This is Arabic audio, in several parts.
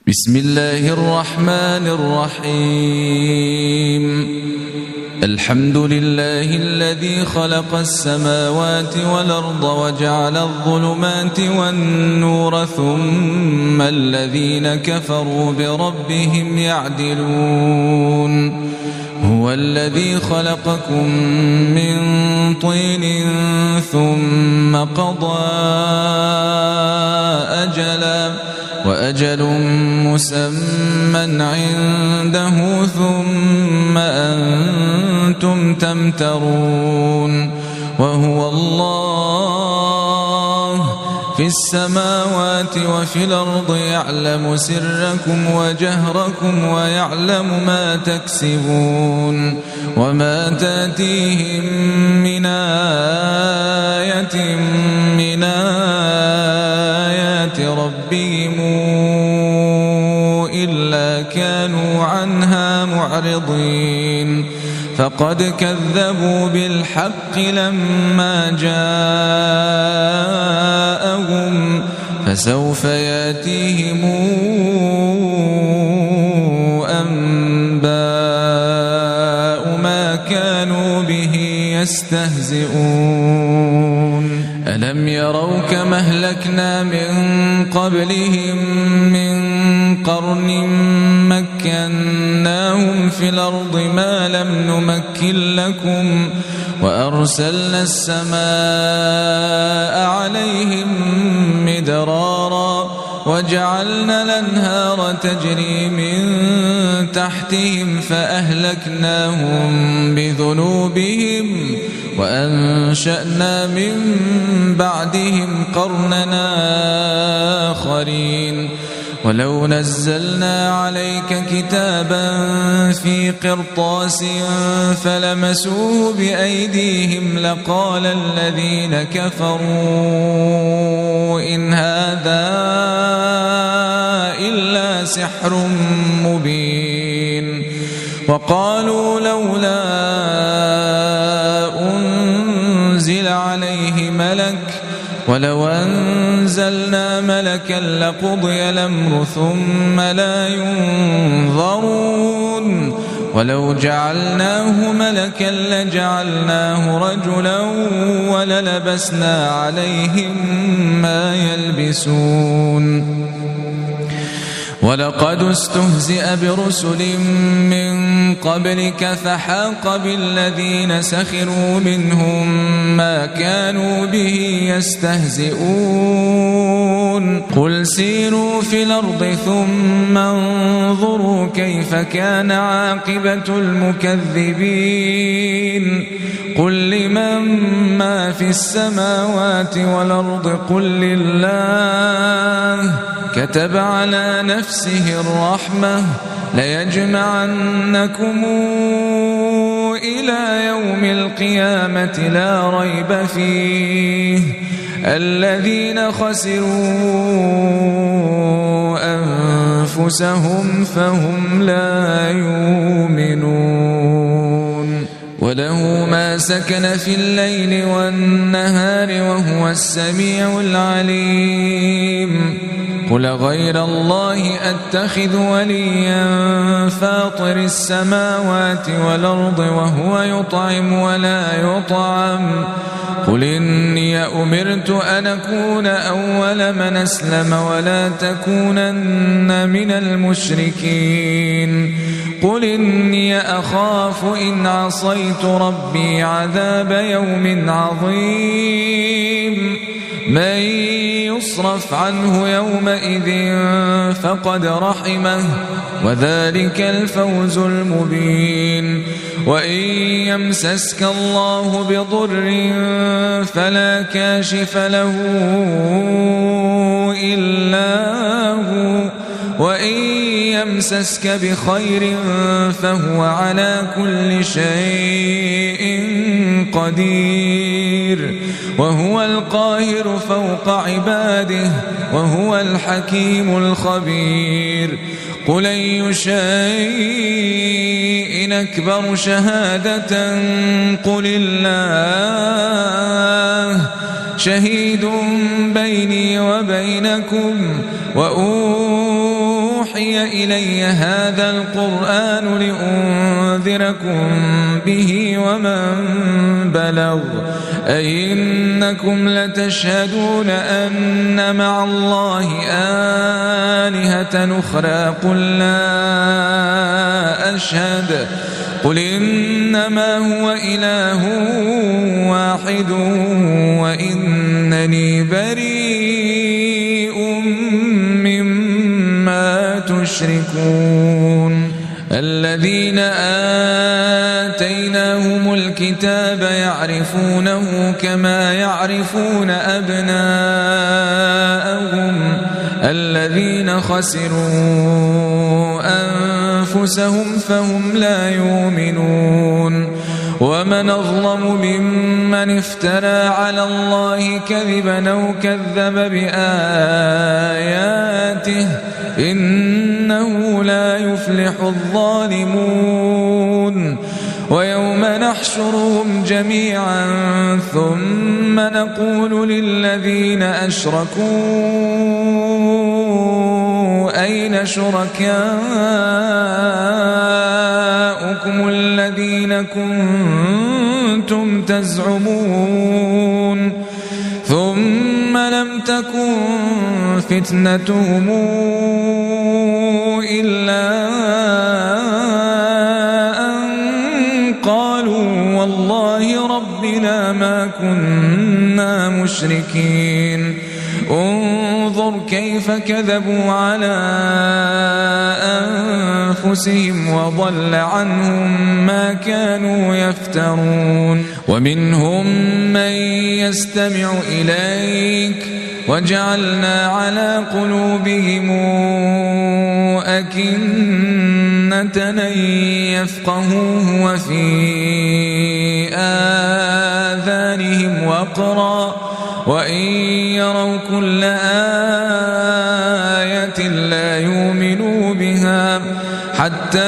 بسم الله الرحمن الرحيم الحمد لله الذي خلق السماوات والأرض وجعل الظلمات والنور ثم الذين كفروا بربهم يعدلون هو الذي خلقكم من طين ثم قضى أجلا وأجل مسمى عنده ثم أنتم تمترون وهو الله في السماوات وفي الأرض يعلم سركم وجهركم ويعلم ما تكسبون وما تأتيهم من آية من آيات ربهم إلا كانوا عنها معرضين فقد كذبوا بالحق لما جاءهم فسوف يأتيهم أنباء ما كانوا به يستهزئون ألم يروا كما أهلكنا من قبلهم من قرن مكناهم في الأرض ما لم نمكن لكم وأرسلنا السماء عليهم مدرارا وجعلنا الأنهار تجري من تحتهم فأهلكناهم بذنوبهم وأنشأنا من بعدهم قرننا آخرين ولو نزلنا عليك كتابا في قرطاس فلمسوه بأيديهم لقال الذين كفروا إن هذا إلا سحر مبين وقالوا لولا أنزل عليه ملك ولو أنزلنا ملكا لقضي الأمر ثم لا ينظرون ولو جعلناه ملكا لجعلناه رجلا وللبسنا عليهم ما يلبسون ولقد استهزئ برسل من قبلك فحاق بالذين سخروا منهم ما كانوا به يستهزئون قل سيروا في الأرض ثم انظروا كيف كان عاقبة المكذبين قل لمن ما في السماوات والأرض قل لله كتب على نفسه الرحمة ليجمعنكم إلى يوم القيامة لا ريب فيه الذين خسروا أنفسهم فهم لا يؤمنون وله ما سكن في الليل والنهار وهو السميع العليم قل غير الله أتخذ وليا فاطر السماوات والأرض وهو يطعم ولا يطعم قل إني أمرت أن أكون أول من أسلم ولا تكونن من المشركين قل إني أخاف إن عصيت ربي عذاب يوم عظيم من يصرف عنه يومئذ فقد رحمه وذلك الفوز المبين وإن يمسسك الله بضر فلا كاشف له إلا هو وإن يمسسك بخير فهو على كل شيء قدير وهو القاهر فوق عباده وهو الحكيم الخبير قل أي شيء أكبر شهادة قل الله شهيد بيني وبينكم وأوحي أوحي إلي هذا القرآن لأنذركم به ومن بلغ أئنكم لتشهدون أن مع الله آلهة أخرى قل لا أشهد قل إنما هو إله واحد وإنني بريء مما تشركون الذين آتيناهم الكتاب يعرفونه كما يعرفون أبناءهم الذين خسروا أنفسهم فهم لا يؤمنون ومن أظلم ممن افترى على الله كذبا أو كذب بآياته إنه لا يفلح الظالمون ويوم نحشرهم جميعا ثم نقول للذين أشركوا أين شركاؤكم الذين كنتم تزعمون ثم لم تكن فتنتهم إلا أن قالوا والله ربنا ما كنا مشركين انظر كيف كذبوا على أنفسهم وضل عنهم ما كانوا يفترون ومنهم من يستمع إليك وجعلنا على قلوبهم أكنة أن يفقهوه وفي آذانهم وقرا وإن يروا كل آية لا يؤمنوا بها حتى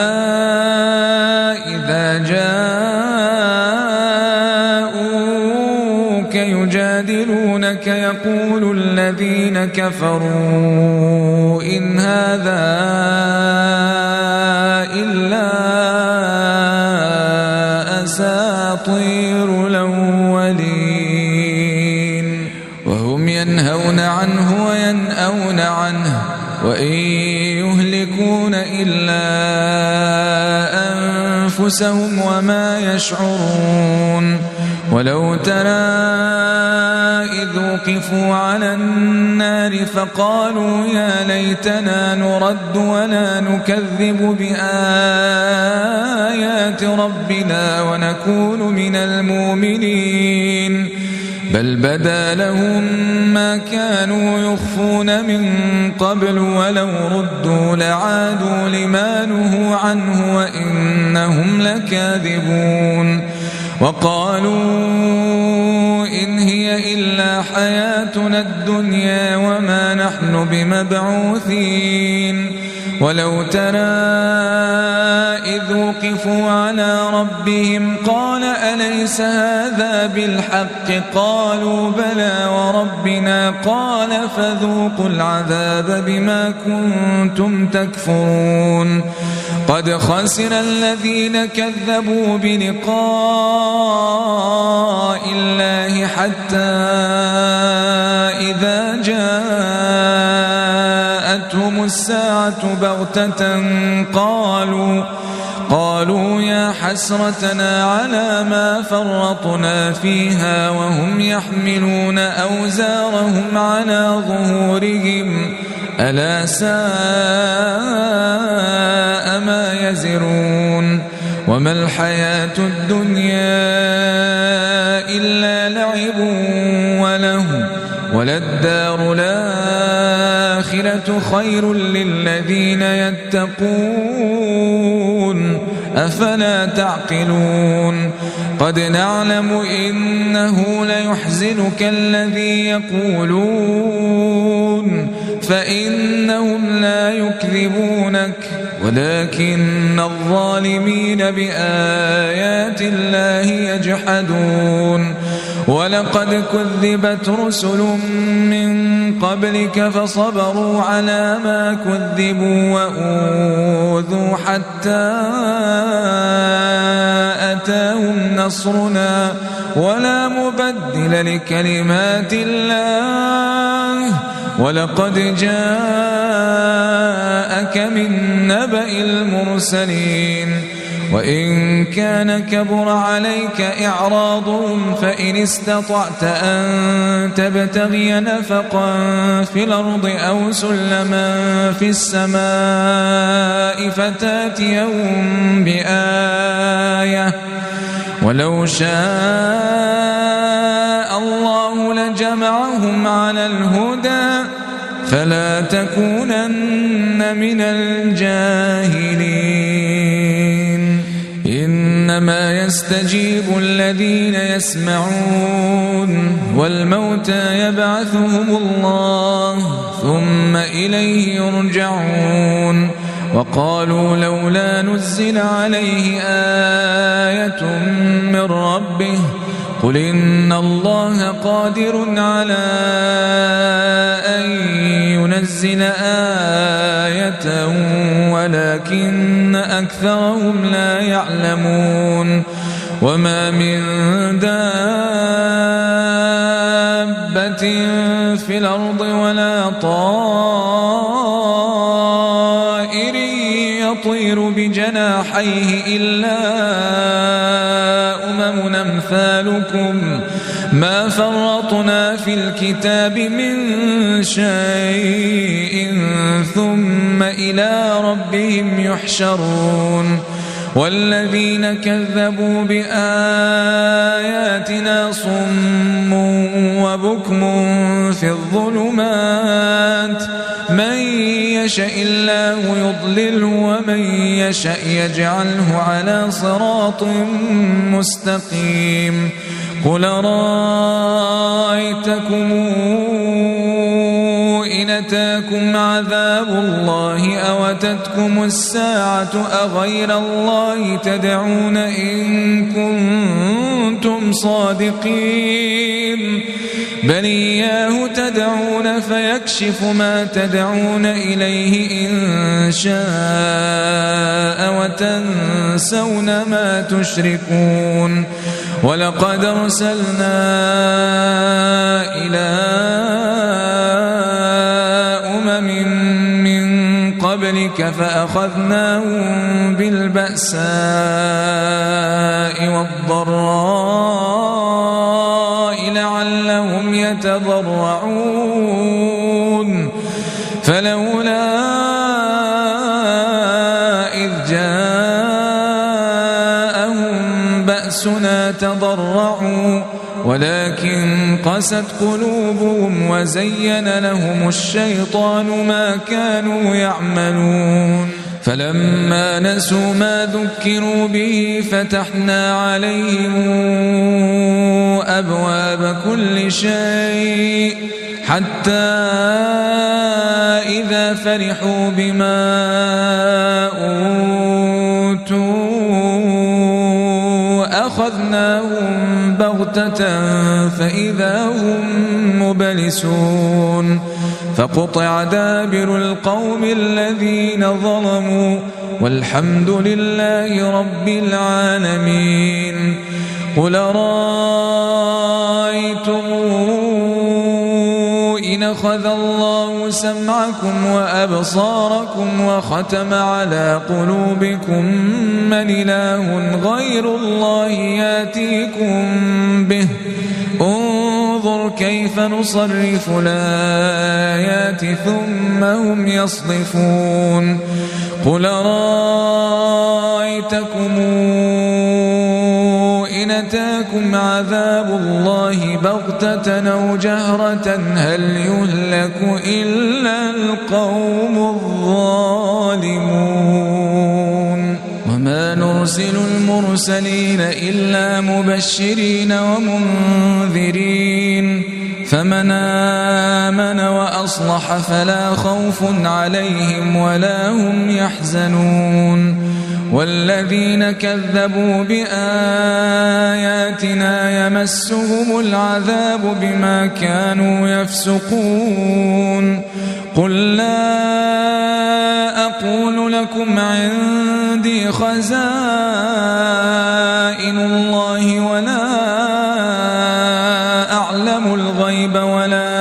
إذا جاءوك يجادلونك يقول الذين كفروا إن هذا إلا أساطير الأولين وهم ينهون عنه وينأون عنه وإن يهلكون إلا أنفسهم وما يشعرون ولو ترى إذ وقفوا على النار فقالوا يا ليتنا نرد ولا نكذب بآيات ربنا ونكون من المؤمنين بل بدا لهم ما كانوا يخفون من قبل ولو ردوا لعادوا لما نهوا عنه وإنهم لكاذبون وقالوا إن هي إلا حياتنا الدنيا وما نحن بمبعوثين ولو ترى إذ وقفوا على ربهم قال أليس هذا بالحق قالوا بلى وربنا قال فذوقوا العذاب بما كنتم تكفرون قد خسر الذين كذبوا بلقاء الله حتى إذا جاءتهم الساعة بغتة قالوا يا حسرتنا على ما فرطنا فيها وهم يحملون أوزارهم على ظهورهم ألا ساء ما يزرون وما الحياة الدنيا إلا لعب وله وللدار الآخرة خير للذين يتقون أفلا تعقلون قد نعلم إنه ليحزنك الذي يقولون فإنهم لا يكذبونك ولكن الظالمين بآيات الله يجحدون ولقد كذبت رسل من قبلك فصبروا صبروا على ما كذبوا وأوذوا حتى أتاهم نصرنا ولا مبدل لكلمات الله ولقد جاءك من نبأ المرسلين وإن كان كبر عليك إعراضهم فإن استطعت أن تبتغي نفقا في الأرض أو سلما في السماء فتاتيهم بآية ولو شاء الله لجمعهم على الهدى فلا تكونن من الجاهلين إنما يستجيب الذين يسمعون والموتى يبعثهم الله ثم إليه يرجعون وقالوا لولا نزل عليه آية من ربه قل إن الله قادر على أن ينزل آية ولكن أكثرهم لا يعلمون وما من دابة في الأرض ولا طائر يطير بجناحيه إلا أمم أمثالكم ما فرطنا في الكتاب من شيء ثم إلى ربهم يحشرون والذين كذبوا بآياتنا صم وبكم في الظلمات من يشاء الله يضلله ومن يشاء يجعله على صراط مستقيم قل رأيتكم إن أتاكم عذاب الله أو أتتكم الساعة أغير الله تدعون إن كنتم صادقين بل إياه تدعون فيكشف ما تدعون إليه إن شاء وتنسون ما تشركون ولقد أرسلنا إلى أمم من قبلك فأخذناهم بالبأساء والضراء لعلهم يتضرعون فلولا إذ جاءهم بأسنا تضرعوا ولكن قست قلوبهم وزين لهم الشيطان ما كانوا يعملون فلما نسوا ما ذكروا به فتحنا عليهم أبواب كل شيء حتى إذا فرحوا بما أوتوا أخذناهم بغتة فإذا هم مبلسون فقطع دابر القوم الذين ظلموا والحمد لله رب العالمين قل رأيتم إن أخذ الله سمعكم وأبصاركم وختم على قلوبكم من إله غير الله ياتيكم به انظر كيف نصرف الآيات ثم هم يصدفون قل رأيتكم إن أتاكم عذاب الله بغتة أو جهرة هل يهلك إلا القوم الظالمون وما نرسل المرسلين إلا مبشرين ومنذرين فمن آمن وأصلح فلا خوف عليهم ولا هم يحزنون والذين كذبوا بآياتنا يمسهم العذاب بما كانوا يفسقون قل لا أقول لكم عندي خزائن الله ولا أعلم الغيب ولا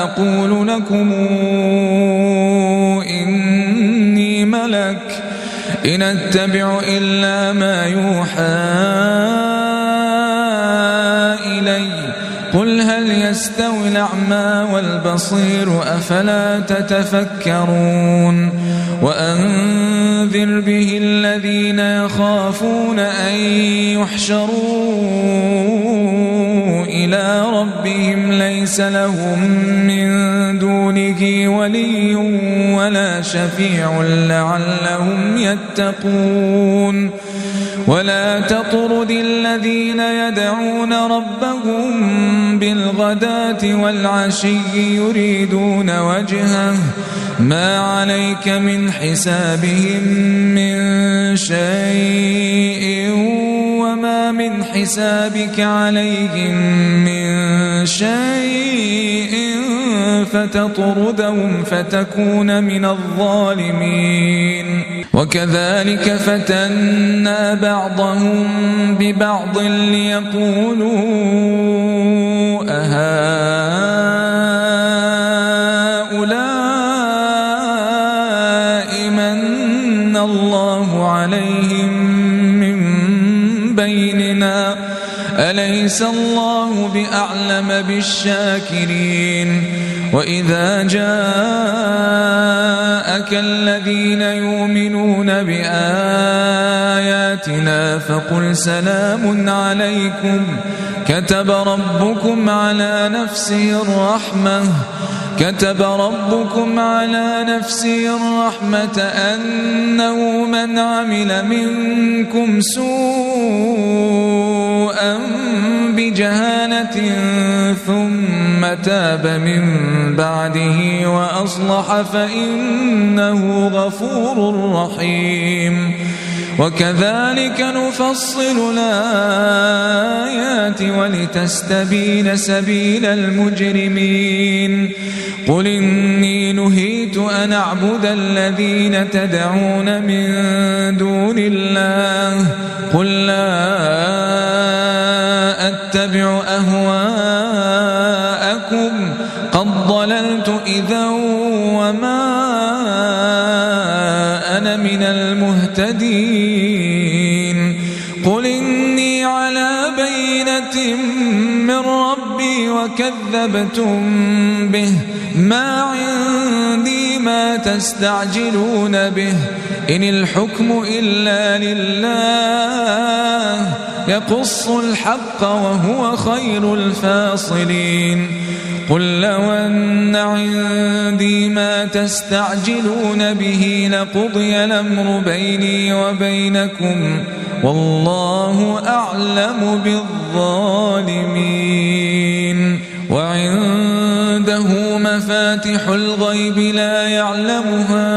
أقول لكم إني ملك إن أتبع إلا ما يوحى إلي قل هل يستوي الأعمى والبصير أفلا تتفكرون وأنذر به الذين يخافون أن يحشروا إلى ربهم ليس لهم من دونه ولي ولا شفيع لعلهم يتقون ولا تطرد الذين يدعون ربهم بالغداة والعشي يريدون وجهه ما عليك من حسابهم من شيء وما من حسابك عليهم من شيء فتطردهم فتكون من الظالمين وكذلك فتنا بعضهم ببعض ليقولوا أهؤلاء من الله عليهم من بيننا أليس الله بأعلم بالشاكرين وإذا جاءك الذين يؤمنون بآياتنا فقل سلام عليكم كتب ربكم على نفسه الرحمة أنه من عمل منكم سوءا بجهالة ثم تاب من بعده وأصلح فإنه غفور رحيم وكذلك نفصل الآيات ولتستبين سبيل المجرمين قل إني نهيت أن أعبد الذين تدعون من دون الله قل لا أتبع أهواءكم قد ضللت إذا وما أنا من المهتدين قل إني على بينة من ربي وكذبتم به ما عندي ما تستعجلون به إن الحكم إلا لله يقص الحق وهو خير الفاصلين قل لو أن عندي ما تستعجلون به لقضي الأمر بيني وبينكم والله أعلم بالظالمين وعنده مفاتح الغيب لا يعلمها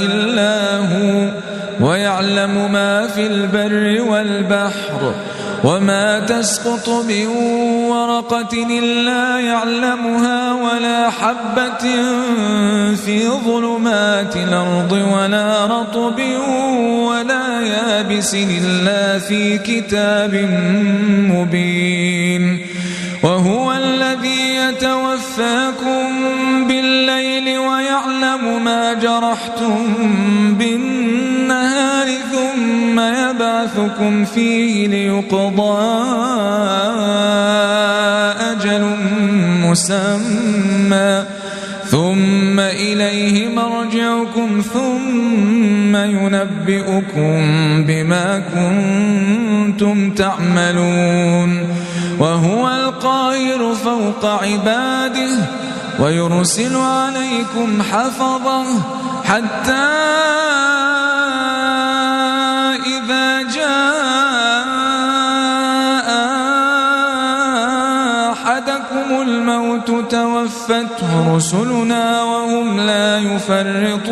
إلا هو ويعلم ما في البر والبحر وما تسقط من ورقة إلا يعلمها ولا حبة في ظلمات الأرض ولا رطب ولا يابس إلا في كتاب مبين وهو الذي يتوفاكم بالليل ويعلم ما جرحتم بالنهار ثم يبعثكم فيه ليقضى أجل مسمى ثم إليه مرجعكم ثم ينبئكم بما كنتم تعملون وهو القاهر فوق عباده ويرسل عليكم حفظه حتى إذا جاء أحدكم الموت توفته رسلنا وهم لا يفرطون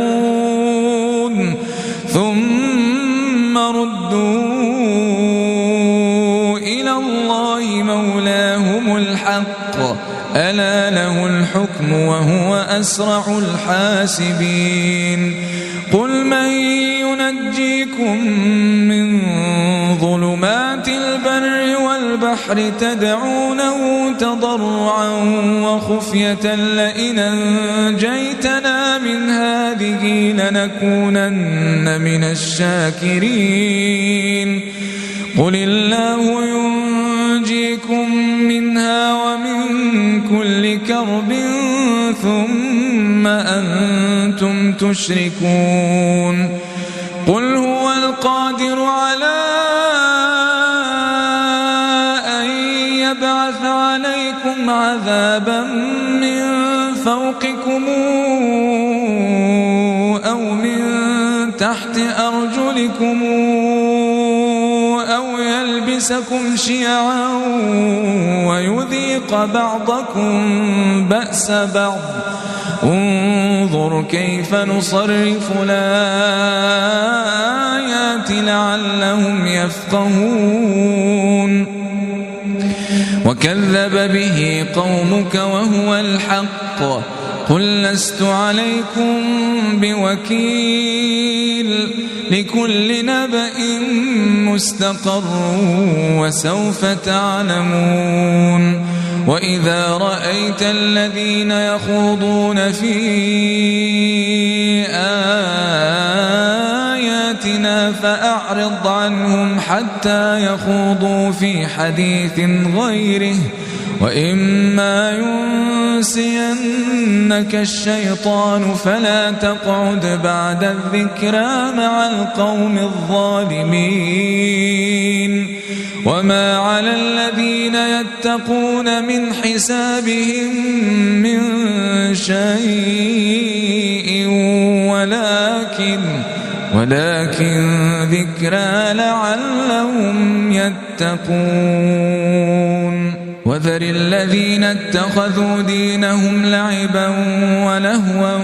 ثم ردوا إلى الله مولاهم الحق ألا له الحكم وهو أسرع الحاسبين قل من ينجيكم من ظلمات البر والبحر تدعونه تضرعا وخفية لئن أنجيتنا من هذه لنكونن من الشاكرين قل الله ينجيكم منها ومن كل كرب ثم أنتم تشركون قل هو القادر على أن يبعث عليكم عذابا من فوقكم أو من تحت أرجلكم أو يلبسكم شيعا ويذيق بعضكم بأس بعض انظر كيف نصرف الآيات لعلهم يفقهون وكذب به قومك وهو الحق قل لست عليكم بوكيل لكل نبأ مستقر وسوف تعلمون وإذا رأيت الذين يخوضون في آياتنا فأعرض عنهم حتى يخوضوا في حديث غيره وإما ينسينك الشيطان فلا تقعد بعد الذكرى مع القوم الظالمين وما على الذين يتقون من حسابهم من شيء ولكن ذكرى لعلهم يتقون وذر الذين اتخذوا دينهم لعبا ولهوا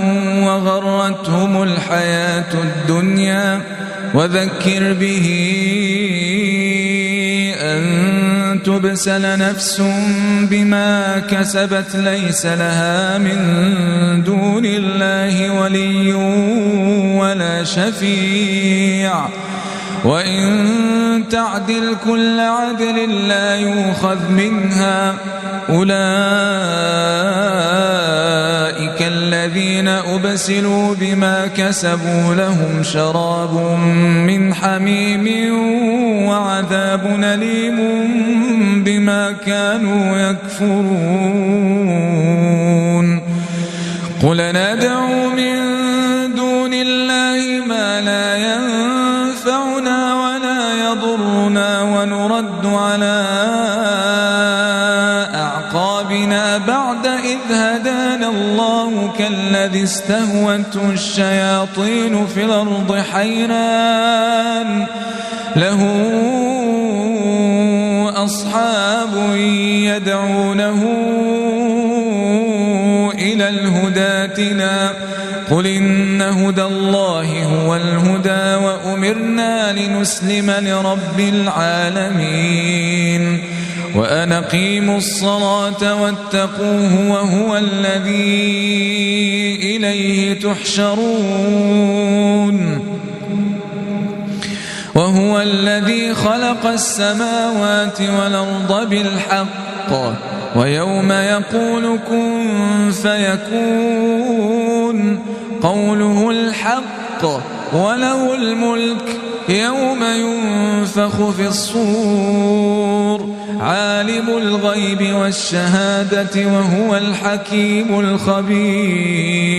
وغرتهم الحياة الدنيا وذكر به أن تبسل نفس بما كسبت ليس لها من دون الله ولي ولا شفيع وإن تعدل كل عدل لا يؤخذ منها أولئك الذين أبسلوا بما كسبوا لهم شراب من حميم وعذاب أليم بما كانوا يكفرون قل ندعو من دون الله ما لا ينفعنا ولا يضرنا ونرد على أعقابنا بعد إذ هدانا الله كالذي استهوته الشياطين في الأرض حيران له أصحاب يدعونه إلى الهدى ائتنا قل إن هدى الله هو الهدى وأمرنا لنسلم لرب العالمين وأن أقيموا الصلاة واتقوه وهو الذي خلق السماوات والأرض بالحق ويوم يقول كن فيكون قوله الحق وله الملك يوم ينفخ في الصور عالم الغيب والشهادة وهو الحكيم الخبير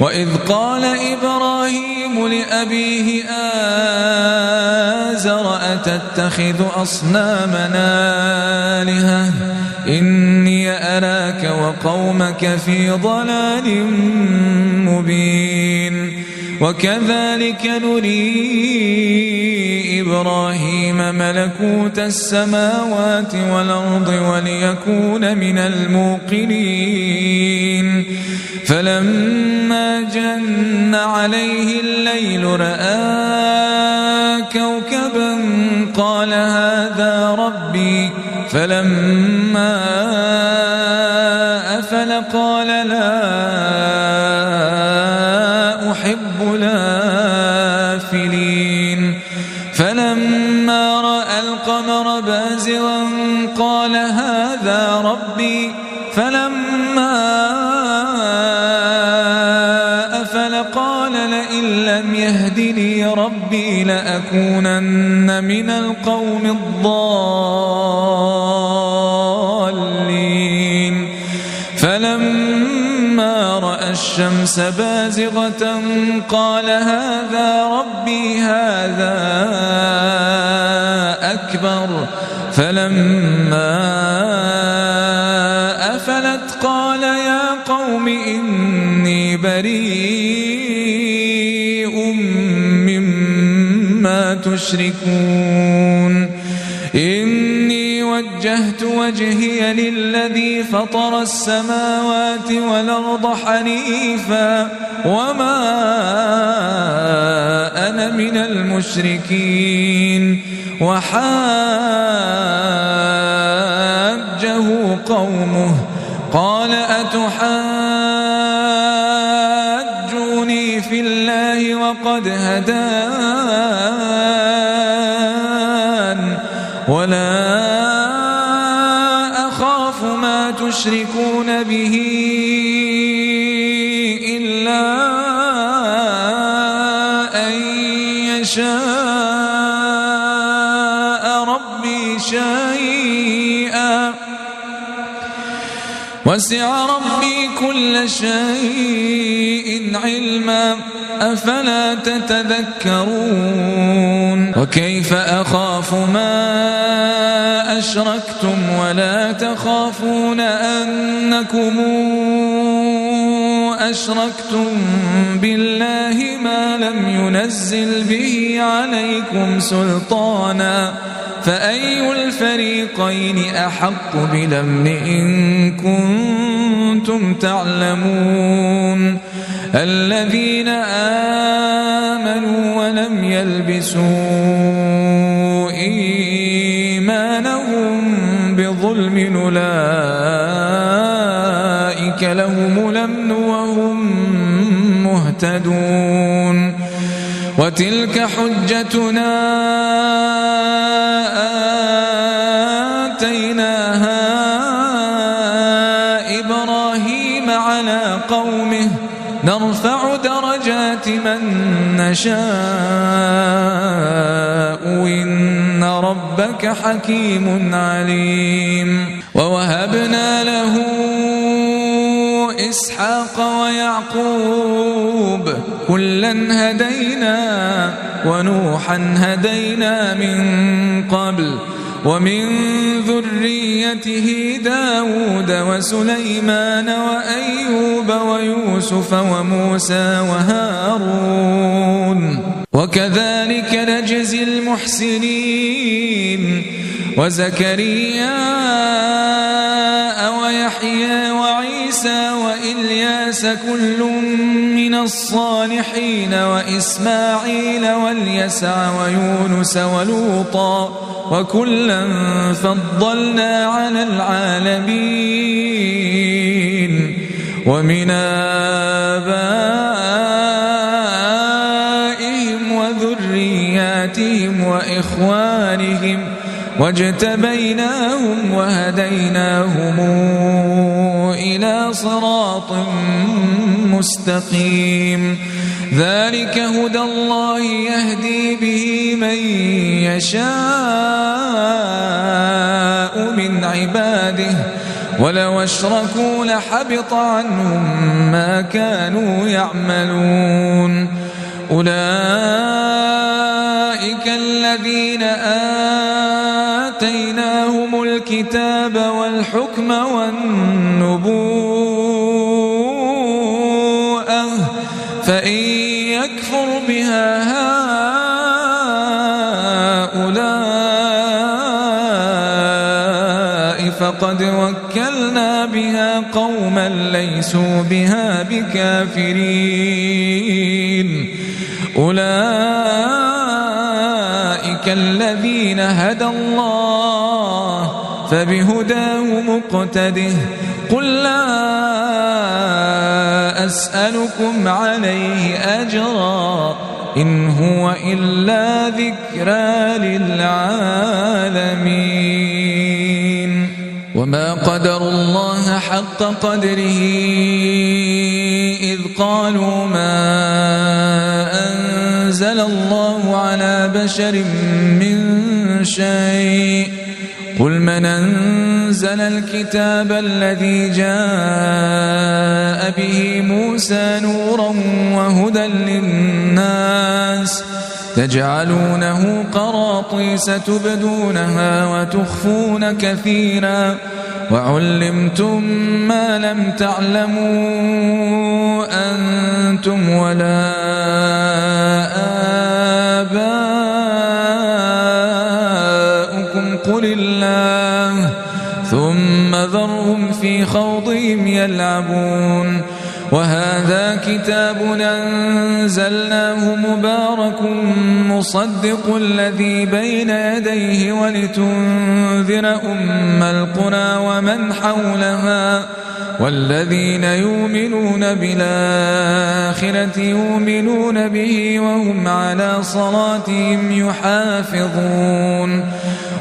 وإذ قال إبراهيم لأبيه آزر أتتخذ أصنامنا آلهة إني أراك وقومك في ضلال مبين وكذلك نري إبراهيم ملكوت السماوات والأرض وليكون من الموقنين فلما جن عليه الليل رأى كوكبا قال هذا ربي فلما أفل قال لا أحب الآفلين فلما رأى القمر بازغا قال هذا ربي فلما أفل قال لئن لم يهدني ربي لأكونن من القوم الضالين فلما رأى الشمس بازغة قال هذا ربي هذا أكبر فلما أفلت قال يا قوم إني بريء مما تشركون إني وجهت وجهي للذي فطر السماوات والأرض حنيفا وما أنا من المشركين وحاجه قومه قال أتحاجوني في الله وقد هدان ولا أخاف ما تشركون به إلا أن يشاء ربي شيئا وسع ربي كل شيء علما أفلا تتذكرون وكيف أخاف ما أشركتم ولا تخافون أنكم أشركتم بالله ما لم ينزل به عليكم سلطانا فأي الفريقين أحق بالأمن إن كنتم تعلمون الذين آمنوا ولم يلبسوا إيمانهم بظلم أولئك لهم الأمن وهم مهتدون وتلك حجتنا آتيناها إبراهيم على قومه نرفع درجات من نشاء إن ربك حكيم عليم ووهبنا له إسحاق ويعقوب كلا هدينا ونوحا هدينا من قبل ومن ذريته داود وسليمان وأيوب ويوسف وموسى وهارون وكذلك نجزي المحسنين وزكريا ويحيى وعيسى وإلياس كل من الصالحين وإسماعيل واليسع ويونس ولوطا وكلا فضلنا على العالمين ومن آبائهم وذرياتهم وإخوانهم واجتبيناهم وهديناهم إلى صراط مستقيم ذلك هدى الله يهدي به من يشاء من عباده ولو أشركوا لحبط عنهم ما كانوا يعملون أولئك الذين آتيناهم الكتاب والحكم والنبوءة فإن يكفر فقد وكلنا بها قوما ليسوا بها بكافرين أولئك الذين هدى الله فبهداه مقتده قل لا أسألكم عليه أجرا إن هو إلا ذكرى للعالمين وما قدروا الله حق قدره إذ قالوا ما أنزل الله على بشر من شيء قل من أنزل الكتاب الذي جاء به موسى نورا وهدى للناس تجعلونه قراطيس تبدونها وتخفون كثيرا وعلمتم ما لم تعلموا أنتم ولا آباؤكم قل الله ثم ذرهم في خوضهم يلعبون وهذا كتاب أنزلناه مبارك مصدق الذي بين يديه ولتنذر أم القرى ومن حولها والذين يؤمنون بالآخرة يؤمنون به وهم على صلاتهم يحافظون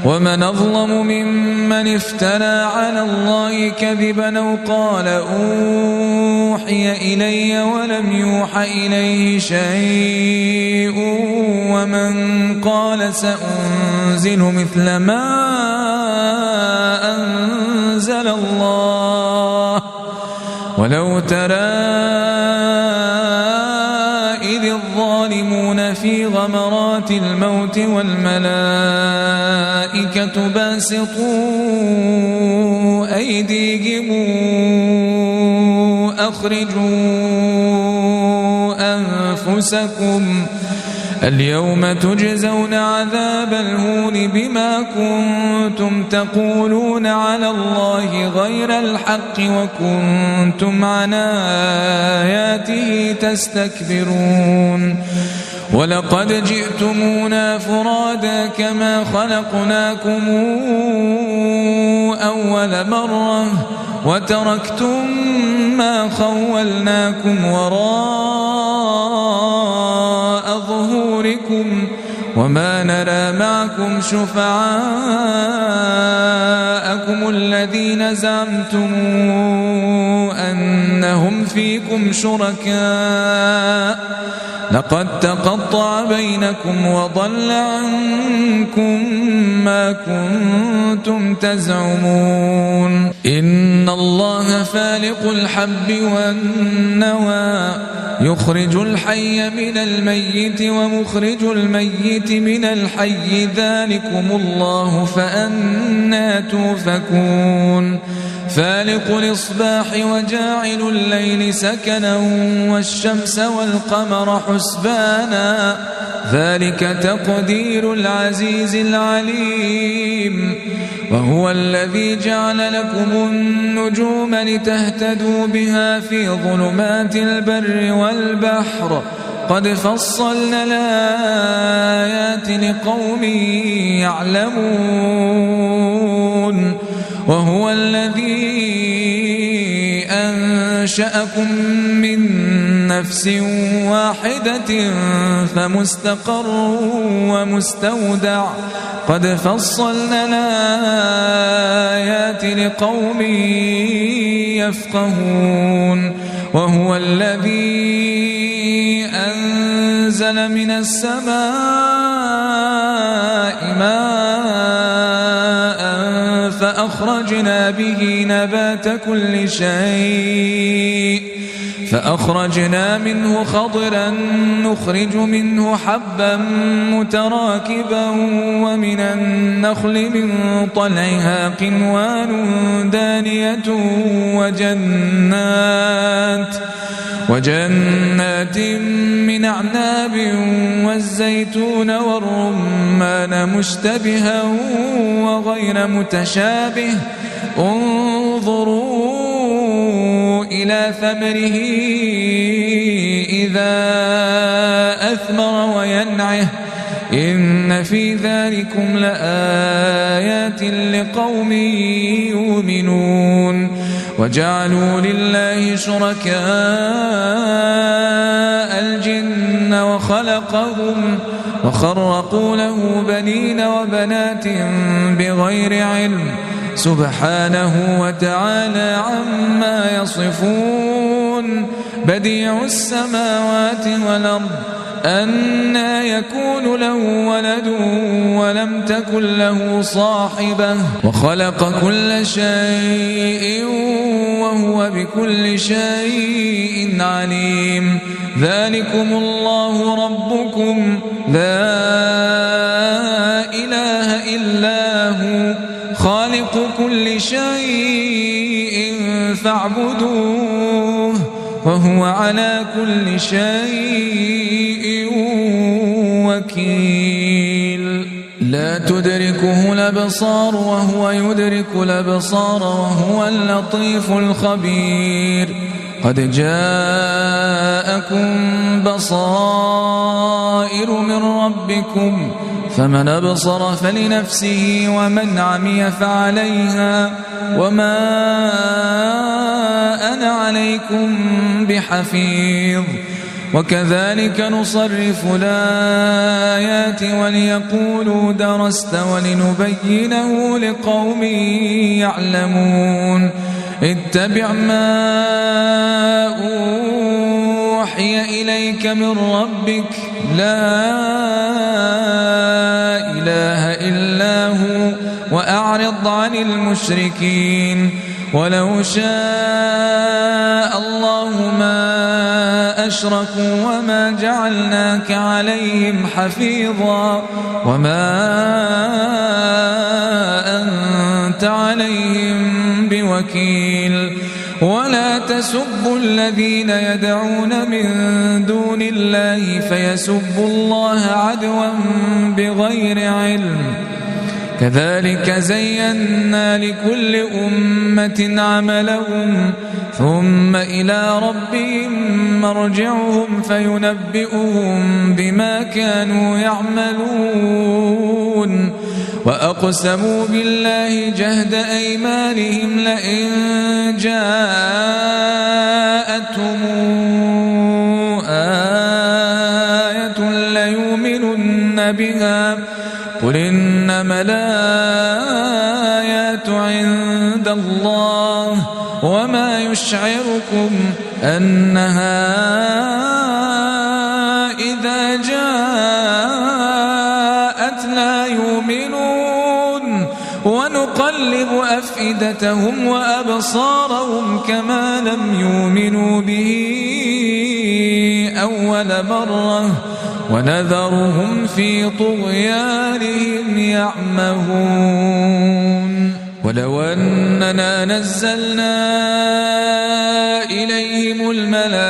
ومن أظلم ممن افترى على الله كذبا أو قال أوحي إلي ولم يوحى إليه شيء ومن قال سأنزل مثل ما أنزل الله ولو ترى إذ الظالمون في غمرات الموت والملائكة باسطوا أيديهم أخرجوا أنفسكم اليوم تجزون عذاب الهون بما كنتم تقولون على الله غير الحق وكنتم عن آياته تستكبرون ولقد جئتمونا فرادا كما خلقناكم أول مرة وتركتم ما خولناكم وراء ظهوركم وما نرى معكم شفعاءكم الذين زعمتم أنهم فيكم شركاء لقد تقطع بينكم وضل عنكم ما كنتم تزعمون إن الله فالق الحب والنوى يخرج الحي من الميت ومخرج الميت من الحي ذلكم الله فأنى توفكون فالق الإصباح وجاعل الليل سكنا والشمس والقمر حسبانا ذلك تقدير العزيز العليم وهو الذي جعل لكم النجوم لتهتدوا بها في ظلمات البر والبحر قد فصلنا الآيات لقوم يعلمون وهو الذي أنشأكم من نفس واحدة فمستقر ومستودع قد فصلنا الآيات لقوم يفقهون وهو الذي أنزل من السماء ماء فأخرجنا به نبات كل شيء فأخرجنا منه خضرا نخرج منه حبا متراكبا ومن النخل من طلعها قنوان دانية وجنات من أعناب والزيتون والرمان مشتبها وغير متشابه انظروا إلى ثمره إذا أثمر وينعه إن في ذلكم لآيات لقوم يؤمنون وجعلوا لله شركاء الجن وخلقهم وخرقوا له بنين وبنات بغير علم سبحانه وتعالى عما يصفون بديع السماوات والأرض أنى يكون له ولد ولم تكن له صاحبة وخلق كل شيء وهو بكل شيء عليم ذلكم الله ربكم لا إله إلا هو خالق كل شيء فاعبدوه وهو على كل شيء وكيل لا تدركه الأبصار وهو يدرك الأبصار وهو اللطيف الخبير قد جاءكم بصائر من ربكم فمن أبصر فلنفسه ومن عمي فعليها وما أنا عليكم بحفيظ وكذلك نصرف الآيات وليقولوا درست ولنبينه لقوم يعلمون اتبع ما أوحي إليك من ربك لا إله إلا هو وأعرض عن المشركين ولو شاء الله ما أشركوا وما جعلناك عليهم حفيظا وما أنت عليهم بوكيل ولا تسبوا الذين يدعون من دون الله فيسبوا الله عدوا بغير علم كذلك زينا لكل أمة عملهم ثم إلى ربهم مرجعهم فينبئهم بما كانوا يعملون وأقسموا بالله جهد أيمانهم لئن جاءتهم آية ليؤمنن بها قل إنما الآيات عند الله وما يشعركم أنها إذا جاءت لا يؤمنون ونقلب أفئدتهم وأبصارهم كما لم يؤمنوا به أول مرة ونذرهم في طغيانهم يعمهون ولو أننا نزلنا إليهم الملائكة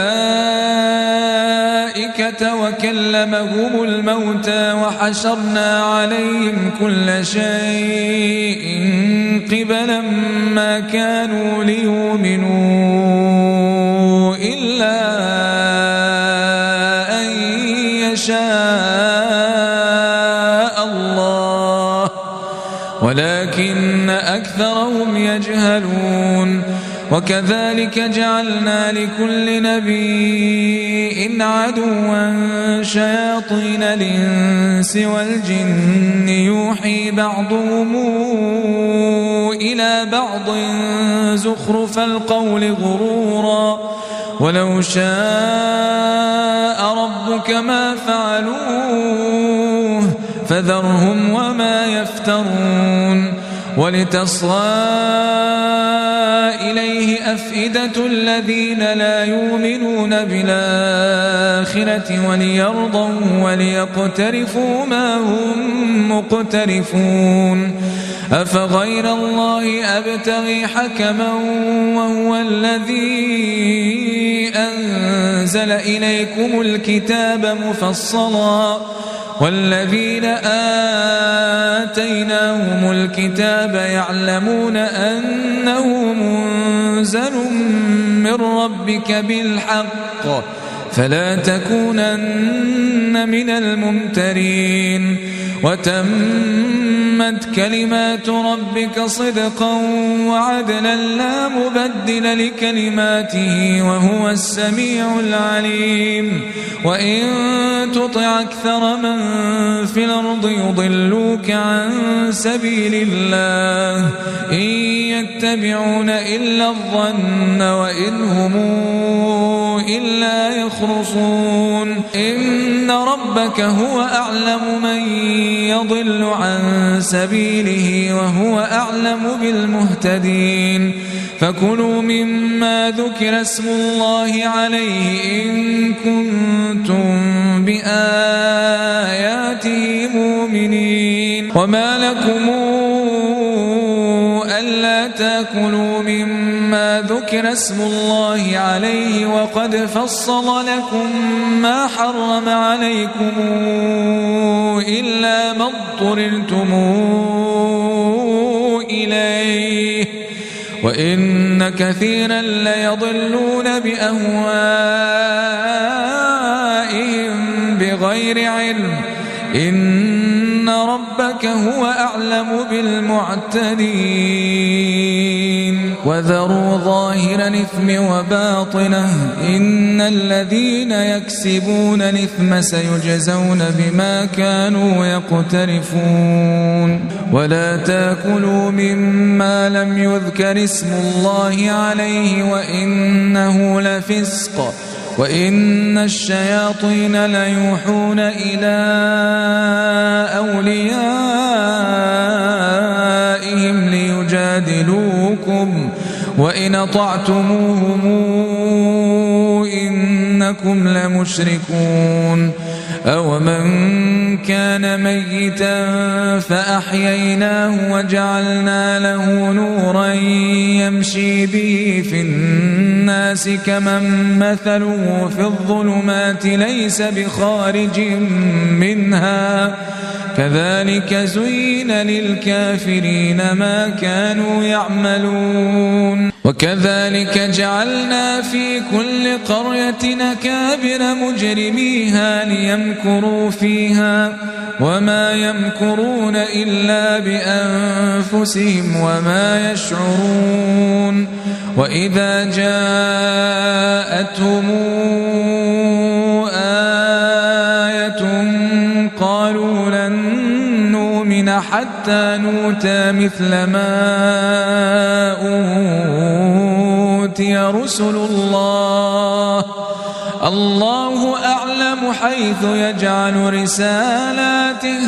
وكلمهم الموتى وحشرنا عليهم كل شيء قبلا ما كانوا ليؤمنوا إلا أن يشاء الله ولكن أكثرهم يجهلون وكذلك جعلنا لكل نبي عدوا شياطين الإنس والجن يوحي بعضهم إلى بعض زخرف القول غرورا ولو شاء ربك ما فعلوه فذرهم وما يفترون ولتصغى إليه أفئدة الذين لا يؤمنون بالآخرة وليرضوا وليقترفوا ما هم مقترفون أفغير الله أبتغي حكما وهو الذي أنزل إليكم الكتاب مفصلا والذين آتيناهم الكتاب يعلمون أنه منزل من ربك بالحق فلا تكونن من الممترين وتمت كلمات ربك صدقا وعدلا لا مبدل لكلماته وهو السميع العليم وإن تطع أكثر من في الأرض يضلوك عن سبيل الله إن يتبعون إلا الظن وإن هم إلا يخرصون إن ربك هو أعلم من يضل عن سبيله وهو أعلم بالمهتدين فكلوا مما ذكر اسم الله عليه إن كنتم بآياته مؤمنين وما لكم ألا تأكلوا مما ذكر اسم الله عليه وقد فصل لكم ما حرم عليكم إلا ما اضطررتم إليه وإن كثيرا ليضلون بأهوائهم بغير علم إن ربك هو أعلم بالمعتدين وذروا ظاهر الإثم وباطنه إن الذين يكسبون الإثم سيجزون بما كانوا يقترفون ولا تأكلوا مما لم يذكر اسم الله عليه وإنه لفسق وإن الشياطين ليوحون إلى أوليائهم ليجادلوكم وإن أطعتموهم إنكم لمشركون أومن كان ميتا فأحييناه وجعلنا له نورا يمشي به في الناس كمن مثله في الظلمات ليس بخارج منها كذلك زين للكافرين ما كانوا يعملون وكذلك جعلنا في كل قرية أكابر مجرميها ليمكروا فيها وما يمكرون إلا بأنفسهم وما يشعرون وإذا جاءتهم آية قالوا لن نؤمن حتى نؤتى مثل ما أوتي رسل الله أعلم حيث يجعل رسالاته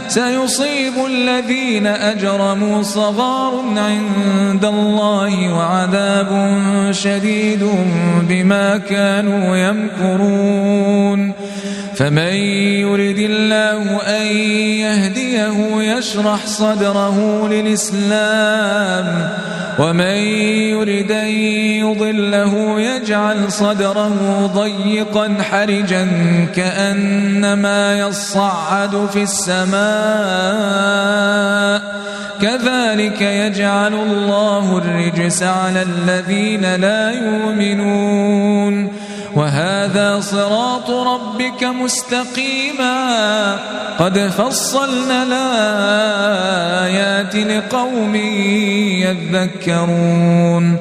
سيصيب الذين أجرموا صغار عند الله وعذاب شديد بما كانوا يمكرون فمن يرد الله أن يهديه يشرح صدره للإسلام ومن يرد أن يضله يجعل صدره ضيقا حرجا كأنما يصعد في السماء كذلك يجعل الله الرجس على الذين لا يؤمنون وهذا صراط ربك مستقيما قد فصلنا الآيات لقوم يذكرون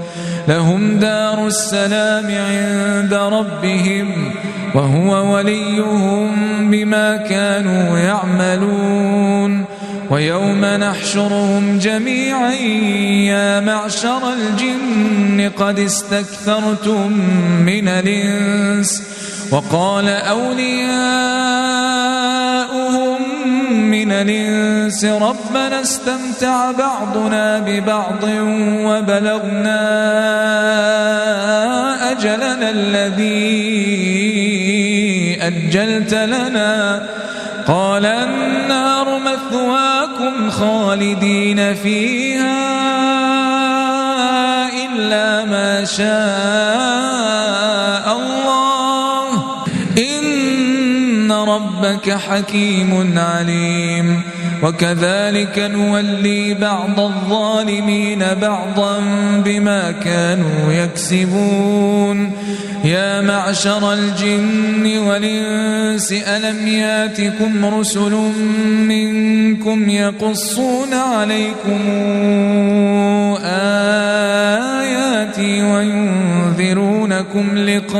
لهم دار السلام عند ربهم وهو وليهم بما كانوا يعملون ويوم نحشرهم جميعا يا معشر الجن قد استكثرتم من الإنس وقال أولياؤهم من الإنس ربنا استمتع بعضنا ببعض وبلغنا أجلنا الذي أجلت لنا قال النار مثواكم لكم خالدين فيها إلا ما شاء الله إن ربك حكيم عليم وكذلك نولي بعض الظالمين بعضا بما كانوا يكسبون يا معشر الجن والإنس ألم ياتكم رسل منكم يقصون عليكم آياتي وينذرونكم لقاء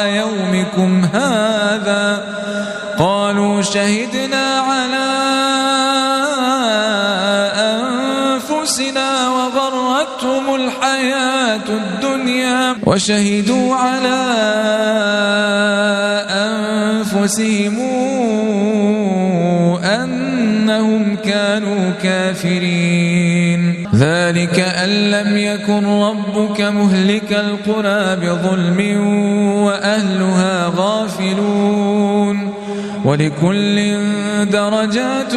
يومكم هذا قالوا شهدنا على أنفسنا وغرتهم الحياة الدنيا وشهدوا على أنفسهم أنهم كانوا كافرين ذلك أن لم يكن ربك مهلك القرى بظلم وأهلها غافلون ولكل درجات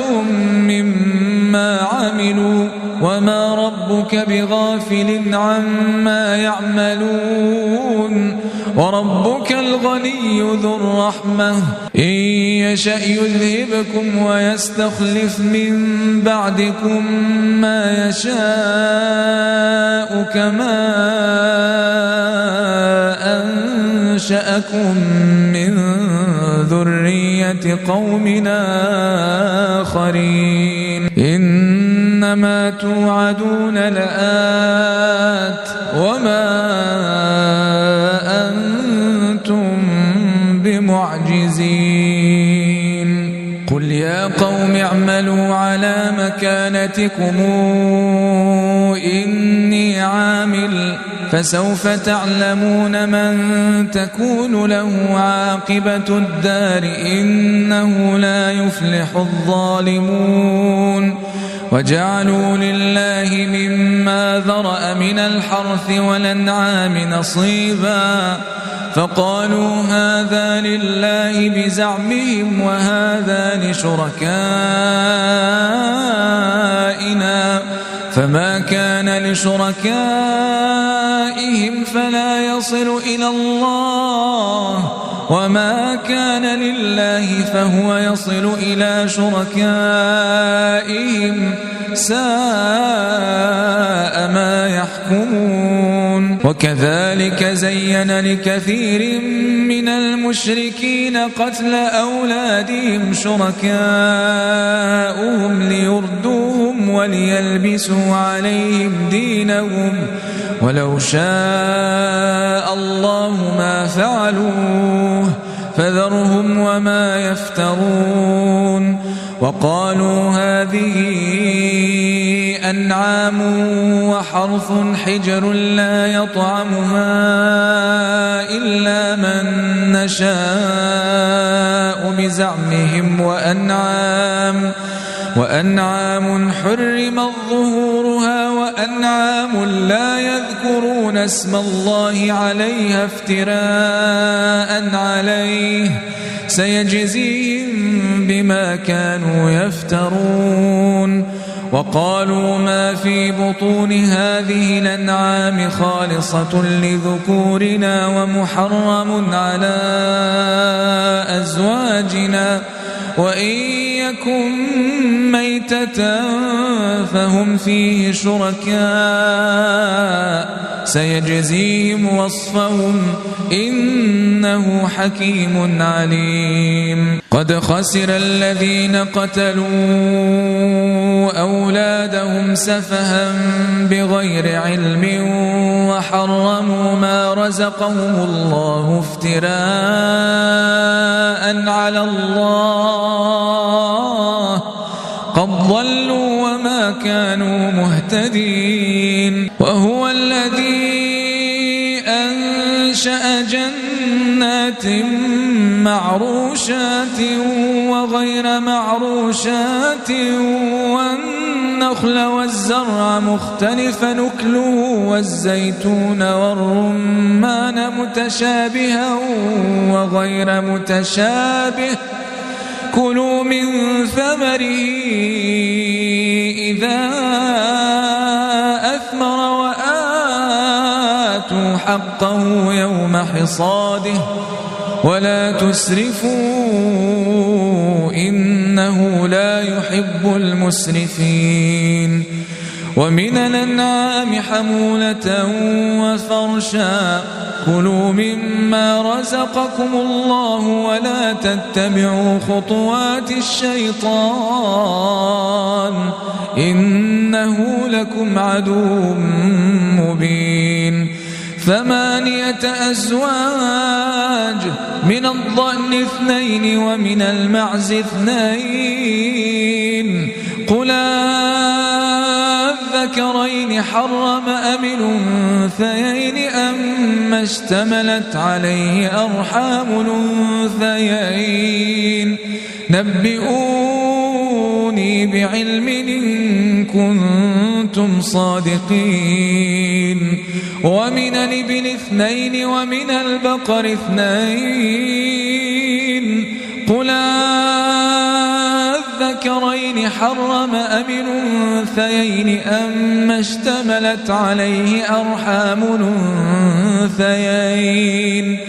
مما عملوا وما ربك بغافل عما يعملون وربك الغني ذو الرحمة إن يشأ يذهبكم ويستخلف من بعدكم ما يشاء كما أنشأكم من ذرية قومنا آخرين إنما توعدون لآت وما أنتم بمعجزين قل يا قوم اعملوا على مكانتكم إني عامل فسوف تعلمون من تكون له عاقبة الدار إنه لا يفلح الظالمون وجعلوا لله مما ذرأ من الحرث والأنعام نصيبا فقالوا هذا لله بزعمهم وهذا لشركائنا فما كان لشركائهم فلا يصل إلى الله وما كان لله فهو يصل إلى شركائهم ساء ما يحكمون وكذلك زين لكثير من المشركين قتل أولادهم شركاؤهم ليردوهم وليلبسوا عليهم دينهم ولو شاء الله ما فعلوه فذرهم وما يفترون وقالوا هذه أنعام وحرث حجر لا يطعمها إلا من نشاء بزعمهم وأنعام حرمت ظهورها وأنعام لا يذكرون اسم الله عليها افتراء عليه سيجزيهم بما كانوا يفترون وقالوا ما في بطون هذه الأنعام خالصة لذكورنا ومحرم على أزواجنا وإن يكن ميتة فهم فيه شركاء سيجزيهم وصفهم إنه حكيم عليم قد خسر الذين قتلوا أولادهم سفها بغير علم وحرموا ما رزقهم الله افتراء على الله قد ضلوا وما كانوا مهتدين وهو الذي أنشأ جنات معروشات وغير معروشات والنخل والزرع مختلفا نكله والزيتون والرمان متشابها وغير متشابه كلوا من ثمره إذا أثمر وآتوا حقه يوم حصاده ولا تسرفوا إنه لا يحب المسرفين ومن الأنعام حمولة وفرشا كلوا مما رزقكم الله ولا تتبعوا خطوات الشيطان إنه لكم عدو مبين 8 أزواج من الضأن 2 ومن المعز 2 قل الذكرين حرم أم الأنثيين أما اشتملت عليه أرحام الأنثيين نبئوني بعلم إن كنتم صادقين ومن الإبل 2 ومن البقر 2 قل الذكرين حرم أم الأنثيين أما اشتملت عليه أرحام الأنثيين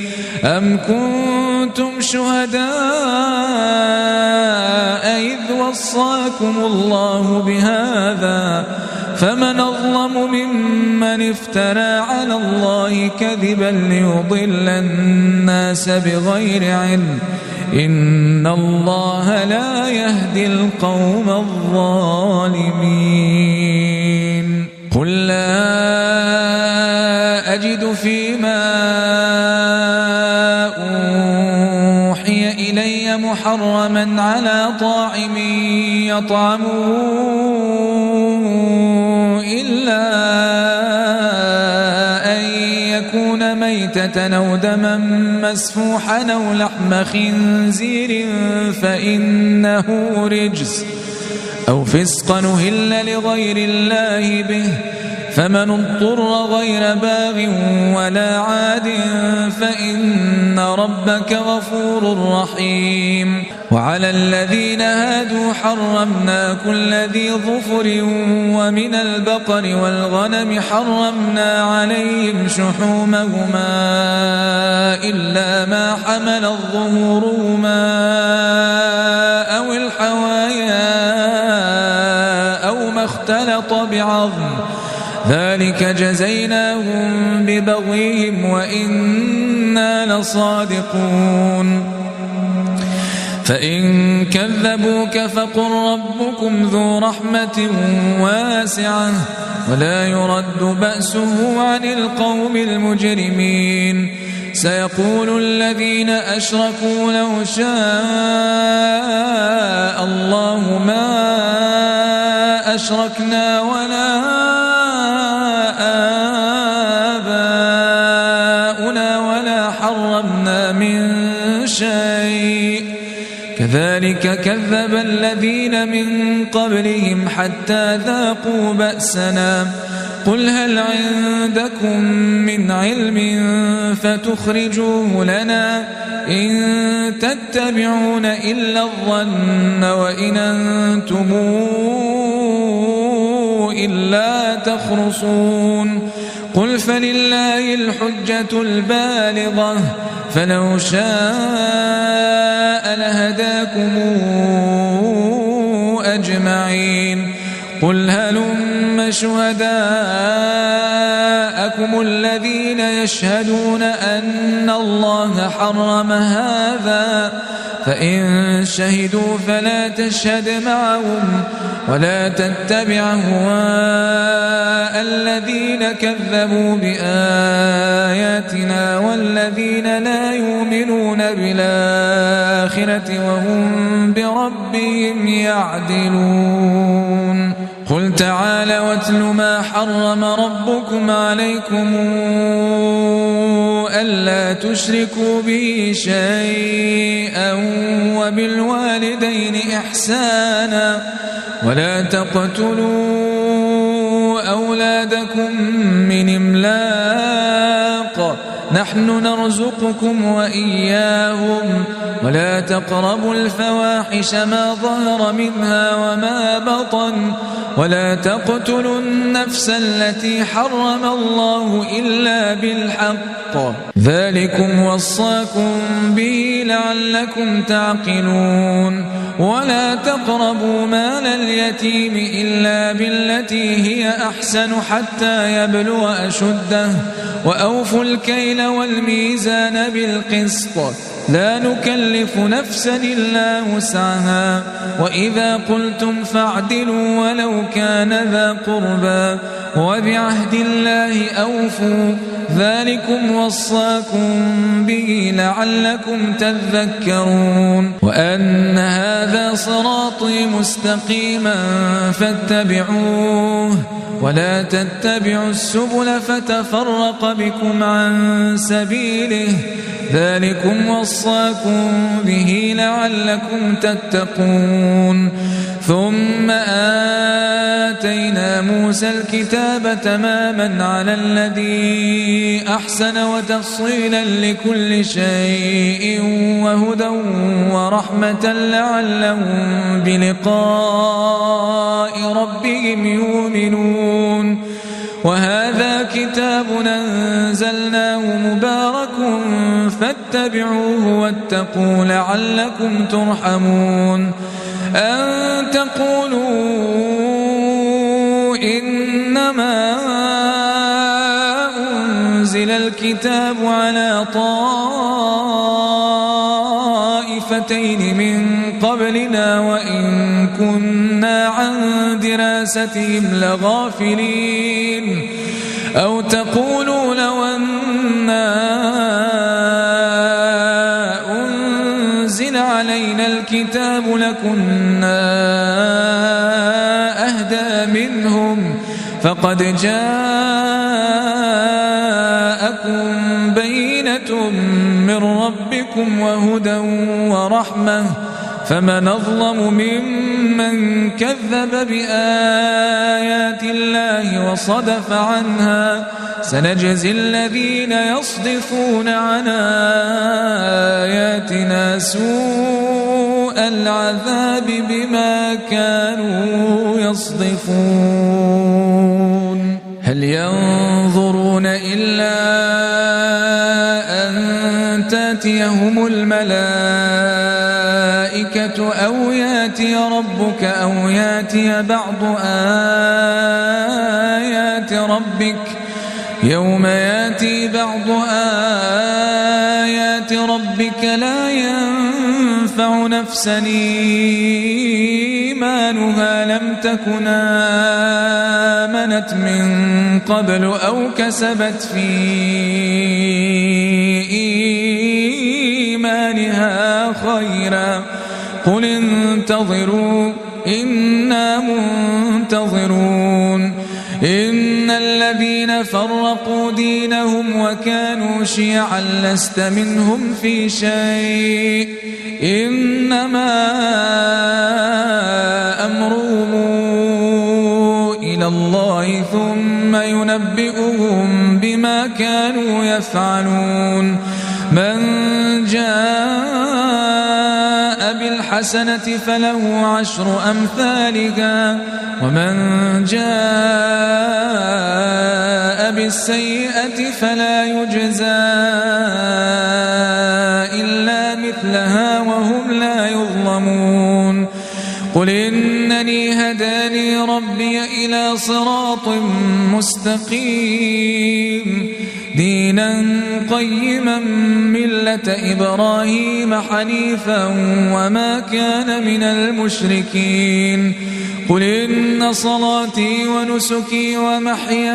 أم كنتم شهداء إذ وصاكم الله بهذا فمن أظلم ممن افترى على الله كذبا ليضل الناس بغير علم إن الله لا يهدي القوم الظالمين قل لا أجد فيما أوحي إلي محرما على طاعم يطعمه إلا أن يكون ميتة أو دما مسفوحا أو لحم خنزير فإنه رجس أو فسقا أهل لغير الله به فمن اضطر غير باغ ولا عاد فإن ربك غفور رحيم وعلى الذين هادوا حرمنا كل ذي ظفر ومن البقر والغنم حرمنا عليهم شحومهما إلا ما حمل ظهورهما أو الحوايا أو ما اختلط بعظم ذلك جزيناهم ببغيهم وإنا لصادقون فإن كذبوك فقل ربكم ذو رحمة واسعة ولا يرد بأسه عن القوم المجرمين سيقول الذين أشركوا لو شاء الله ما أشركنا ولا آباؤنا ولا حرمنا من شيء كذلك كذب الذين من قبلهم حتى ذاقوا بأسنا قل هل عندكم من علم فتخرجوه لنا إن تتبعون إلا الظن وإن أنتم إلا تخرصون قل فلله الحجة البالغة فلو شاء لهداكم أجمعين قل هلم شهداءكم الذين يشهدون أن الله حرم هذا فإن شهدوا فلا تشهد معهم ولا تتبع أهواء الذين كذبوا بآياتنا والذين لا يؤمنون بالآخرة وهم بربهم يعدلون قل تعالى واتل ما حرم ربكم عليكم ألا تشركوا به شيئا وبالوالدين إحسانا ولا تقتلوا أولادكم من إملاق نحن نرزقكم وإياهم ولا تقربوا الفواحش ما ظهر منها وما بطن ولا تقتلوا النفس التي حرم الله إلا بالحق ذلكم وصاكم به لعلكم تعقلون ولا تقربوا مال اليتيم إلا بالتي هي أحسن حتى يبلغ أشده وأوفوا الكيل والميزان بالقسط لا نكلف نفسا إلا وسعها وإذا قلتم فاعدلوا ولو كان ذا قربى وبعهد الله أوفوا ذلكم وصاكم به لعلكم تذكرون وأن هذا صراطي مستقيما فاتبعوه ولا تتبعوا السبل فتفرق بكم عن سبيله ذلكم وصاكم به لعلكم تتقون ثم آتينا موسى الكتاب تماما على الذي أحسن وتفصيلا لكل شيء وهدى ورحمة لعلهم بلقاء ربهم يؤمنون وهذا كتاب أنزلناه مبارك فاتبعوه واتقوا لعلكم ترحمون أن تقولوا إنما أنزل الكتاب على طائفتين من قبلنا وإن كنا عن دراستهم لغافلين أو تقولوا لو أنا أنزل علينا الكتاب لكنا أهدى منهم فقد جاءكم بينة من ربكم وهدى ورحمة فمن أظلم ممن كذب بآيات الله وصدف عنها سنجزي الذين يصدفون عن آياتنا سوء العذاب بما كانوا يصدفون هل ينظرون إلا أن تأتيهم الملائكة أو يأتي ربك أو يأتي بعض آيات ربك يوم يأتي بعض آيات ربك لا ينفع نفسا إيمانها لم تكن آمنت من قبل أو كسبت في إيمانها خيرا قل انتظروا إنا منتظرون إن الذين فرقوا دينهم وكانوا شيعا لست منهم في شيء إنما أمرهم إلى الله ثم ينبئهم بما كانوا يفعلون من جاء بالحسنة فله عشر أمثالها ومن جاء بالسيئة فلا يجزى إلا مثلها وهم لا يظلمون قل إنني هداني ربي إلى صراط مستقيم دينا قيما ملة إبراهيم حنيفا وما كان من المشركين قل إن صلاتي ونسكي ومحياي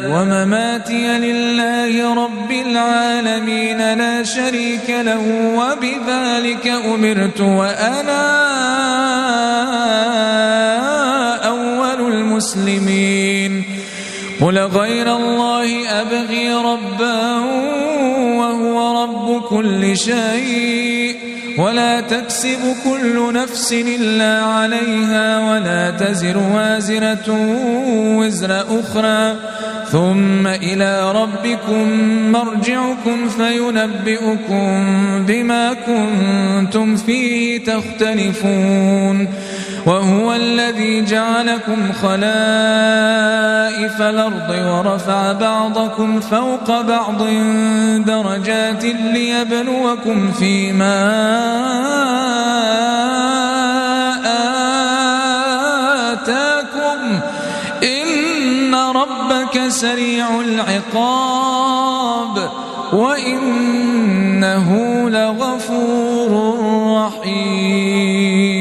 ومماتي لله رب العالمين لا شريك له وبذلك أمرت وأنا أول المسلمين قل غير الله أبغي ربا وهو رب كل شيء ولا تكسب كل نفس إلا عليها ولا تزر وازرة وزر أخرى ثم إلى ربكم مرجعكم فينبئكم بما كنتم فيه تختلفون وهو الذي جعلكم خلائف الأرض ورفع بعضكم فوق بعض درجات ليبلوكم فيما آتاكم إن ربك سريع العقاب وإنه لغفور رحيم.